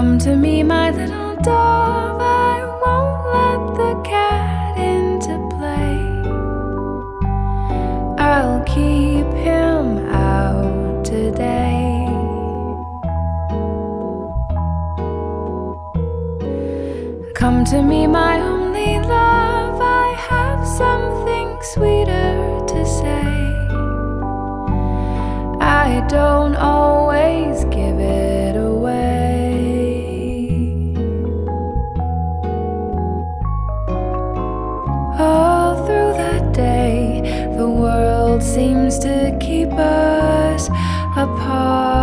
Come to me, my little dove, I won't let the cat into play. I'll keep him out today. Come to me, my only love, I have something sweeter to say. I don't always give it away. All through the day, the world seems to keep us apart.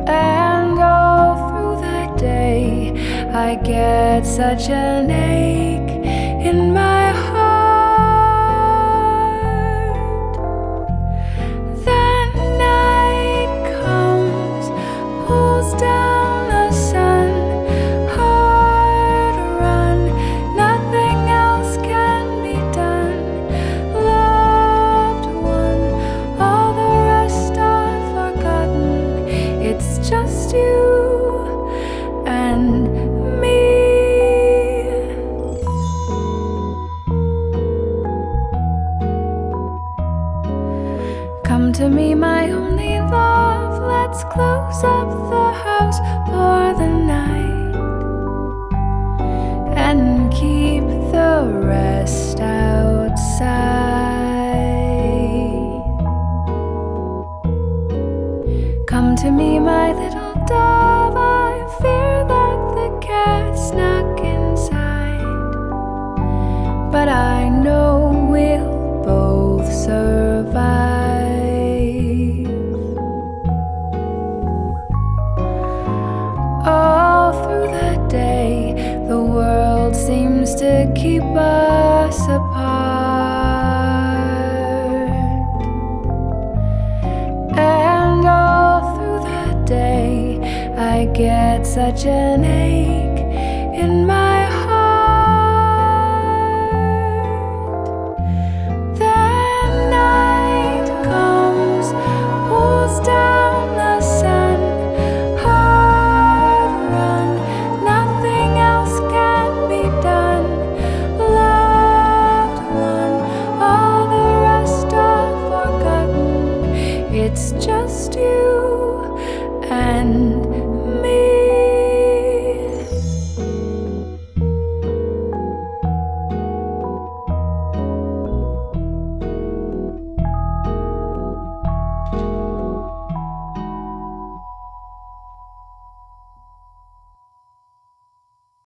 And all through the day, I get such an ache in my heart. Then night comes, pulls down the sun, hard to run, nothing else can be done. Loved one, all the rest are forgotten. It's just you and me. Come to me, my only love, let's close up the house for the night and keep the rest outside. Come to me, my little dove, I fear that the cat snuck inside, but I know we'll both survive. All through the day, the world seems to keep us apart. And all through the day, I get such an ache in my